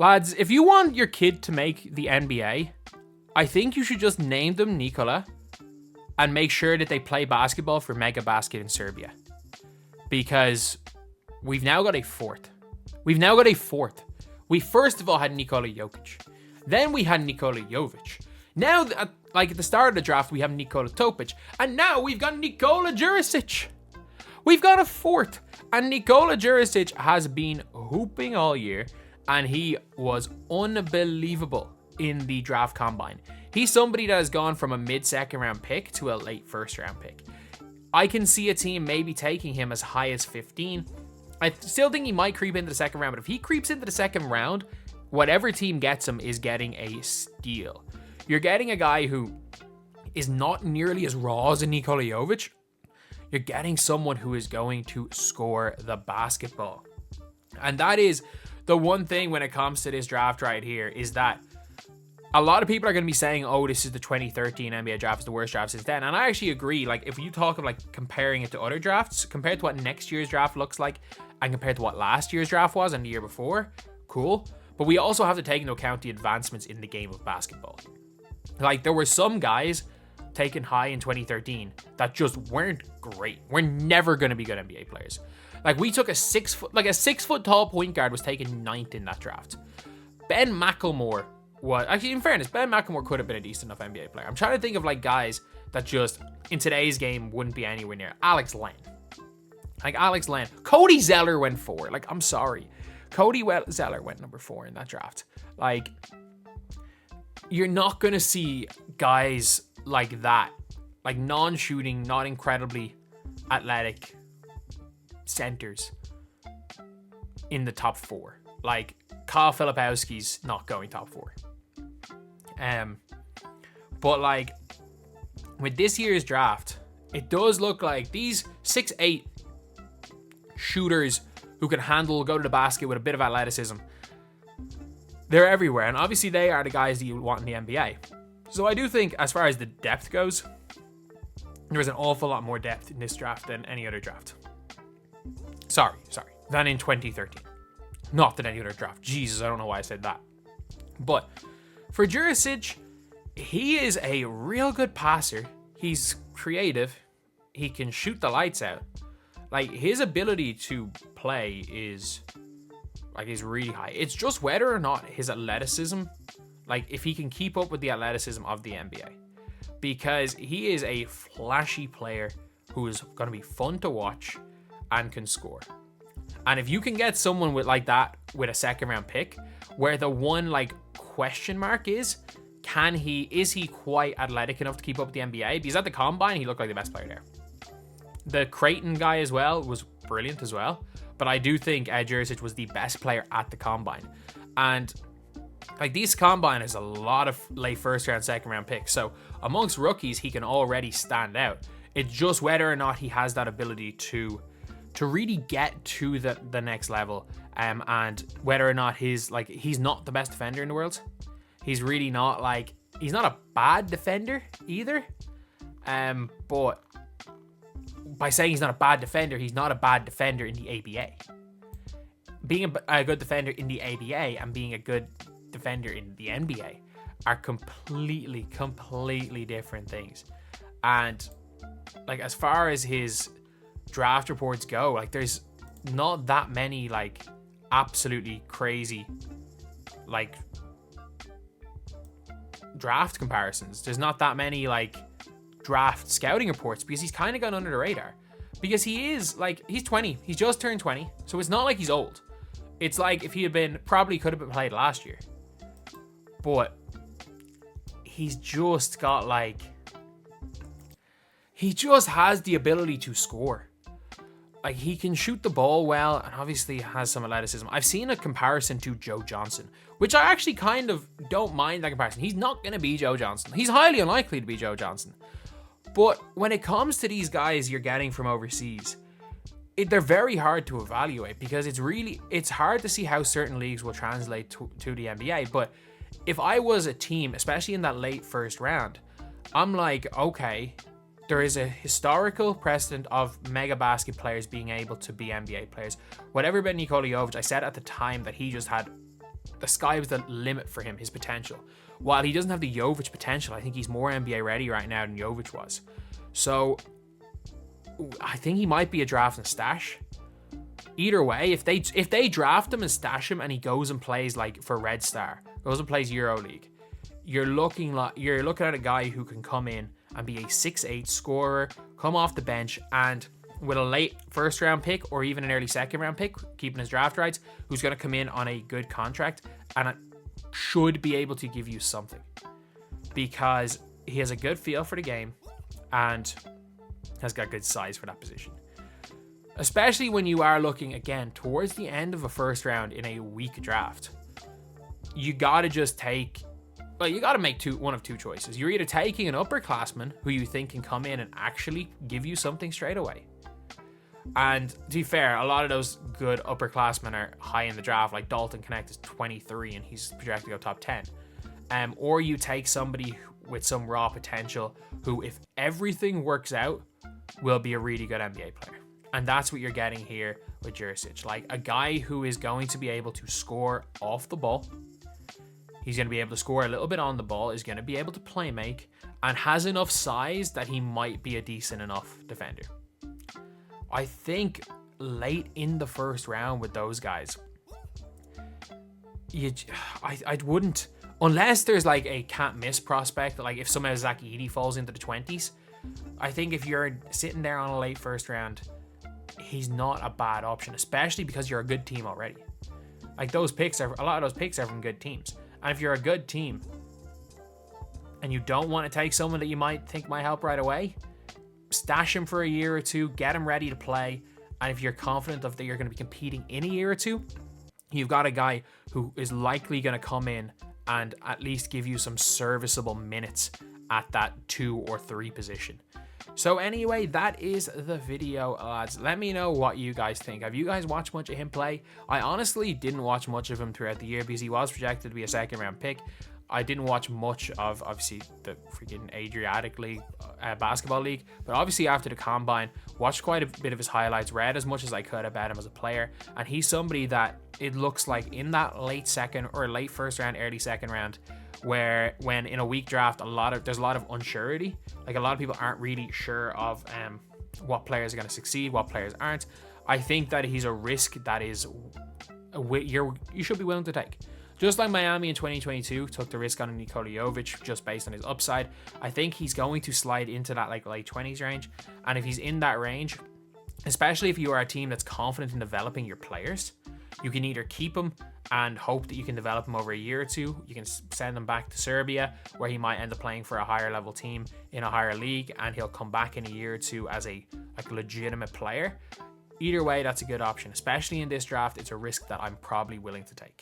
Lads, if you want your kid to make the NBA, I think you should just name them Nikola and make sure that they play basketball for Mega Basket in Serbia. Because we've now got a fourth. We first of all had Nikola Jokic. Then we had Nikola Jovic. Now, at the start of the draft, we have Nikola Topic. And now we've got Nikola Djurisic. We've got a fourth. And Nikola Djurisic has been hooping all year. And he was unbelievable in the draft combine. He's somebody that has gone from a mid-second round pick to a late first round pick. I can see a team maybe taking him as high as 15. I still think he might creep into the second round, but if he creeps into the second round, whatever team gets him is getting a steal. You're getting a guy who is not nearly as raw as a Nikola Jovic. You're getting someone who is going to score the basketball. And that is the one thing when it comes to this draft right here, is that a lot of people are going to be saying, oh, this is the 2013 NBA draft, is the worst draft since then. And I actually agree. Like, if you talk of like comparing it to other drafts, compared to what next year's draft looks like, and compared to what last year's draft was and the year before, cool. But we also have to take into account the advancements in the game of basketball. Like, there were some guys taken high in 2013 that just weren't great. We're never going to be good NBA players. Like, we took a 6 foot tall point guard was taken 9th in that draft. Ben McLemore was, actually, in fairness, Ben McLemore could have been a decent enough NBA player. I'm trying to think of like guys that just in today's game wouldn't be anywhere near. Alex Len. Cody Zeller went 4. Like, I'm sorry. Zeller went number 4 in that draft. Like, you're not going to see guys like that, like non-shooting, not incredibly athletic centers in the top 4. Like, Kyle Filipowski's not going top 4. But like, with this year's draft, it does look like these 6'8" shooters who can go to the basket with a bit of athleticism, they're everywhere. And obviously they are the guys that you want in the NBA. So I do think, as far as the depth goes, there is an awful lot more depth in this draft than any other draft. Sorry, than in 2013. Not than any other draft. Jesus, I don't know why I said that. But for Djurisic, he is a real good passer. He's creative. He can shoot the lights out. Like, his ability to play is really high. It's just whether or not his athleticism, like, if he can keep up with the athleticism of the NBA. Because he is a flashy player who is going to be fun to watch and can score. And if you can get someone with like that with a second round pick, where the one like question mark is he quite athletic enough to keep up with the NBA? Because at the combine, he looked like the best player there. The Creighton guy as well was brilliant as well. But I do think Djurisic was the best player at the combine. And like, these combine is a lot of late first round, second round picks. So amongst rookies, he can already stand out. It's just whether or not he has that ability to really get to the next level, and whether or not he's not the best defender in the world. He's really not he's not a bad defender either. But by saying he's not a bad defender, he's not a bad defender in the ABA. Being a good defender in the ABA and being a good defender in the NBA are completely different things. And like, as far as his draft reports go, like, there's not that many like absolutely crazy like draft comparisons. There's not that many like draft scouting reports, because he's kind of gone under the radar, because he's 20, he's just turned 20, so it's not like he's old. It's like if he had been, probably could have been played last year, but he's just got he just has the ability to score. Like, he can shoot the ball well, and obviously has some athleticism. I've seen a comparison to Joe Johnson, which I actually kind of don't mind that comparison. He's not going to be Joe Johnson. He's highly unlikely to be Joe Johnson. But when it comes to these guys you're getting from overseas, they're very hard to evaluate, because it's hard to see how certain leagues will translate to the NBA. But if I was a team, especially in that late first round, I'm like, okay, there is a historical precedent of mega basket players being able to be NBA players. Whatever about Nikola Jovic, I said at the time that he just had the sky was the limit for him, his potential. While he doesn't have the Jovic potential, I think he's more NBA ready right now than Jovic was. So I think he might be a draft and stash. Either way, if they draft him and stash him and he goes and plays like for Red Star, goes and plays EuroLeague, you're looking at a guy who can come in and be a 6'8" scorer, come off the bench, and with a late first round pick or even an early second round pick, keeping his draft rights, who's going to come in on a good contract and should be able to give you something, because he has a good feel for the game and has got good size for that position. Especially when you are looking, again, towards the end of a first round in a weak draft. You got to just take... Well, you got to make one of two choices. You're either taking an upperclassman who you think can come in and actually give you something straight away. And to be fair, a lot of those good upperclassmen are high in the draft. Like Dalton Connect is 23 and he's projected to go top 10. Or you take somebody with some raw potential who, if everything works out, will be a really good NBA player. And that's what you're getting here with Djurisic. Like a guy who is going to be able to score off the ball. He's going to be able to score a little bit on the ball, is going to be able to play make, and has enough size that he might be a decent enough defender. I think late in the first round with those guys, I wouldn't, unless there's like a can't miss prospect, like if someone as Zach Edey falls into the 20s. I think if you're sitting there on a late first round, he's not a bad option, especially because you're a good team already. Like a lot of those picks are from good teams. And if you're a good team and you don't want to take someone that you might think might help right away, stash him for a year or two, get him ready to play. And if you're confident that you're going to be competing in a year or two, you've got a guy who is likely going to come in and at least give you some serviceable minutes at that 2 or 3 position. So anyway, that is the video, lads. Let me know what you guys think. Have you guys watched much of him play? I honestly didn't watch much of him throughout the year because he was projected to be a second round pick. I didn't watch much of, obviously, the freaking Adriatic League, basketball league, but obviously after the Combine, watched quite a bit of his highlights, read as much as I could about him as a player, and he's somebody that it looks like in that late second or late first round, early second round, where when in a weak draft, there's a lot of unsurety. Like a lot of people aren't really sure of what players are going to succeed, what players aren't. I think that he's a risk that is you should be willing to take. Just like Miami in 2022 took the risk on Nikola Jovic just based on his upside, I think he's going to slide into that like late 20s range. And if he's in that range, especially if you are a team that's confident in developing your players, you can either keep him and hope that you can develop him over a year or two. You can send him back to Serbia, where he might end up playing for a higher level team in a higher league, and he'll come back in a year or two as a legitimate player. Either way, that's a good option. Especially in this draft, it's a risk that I'm probably willing to take.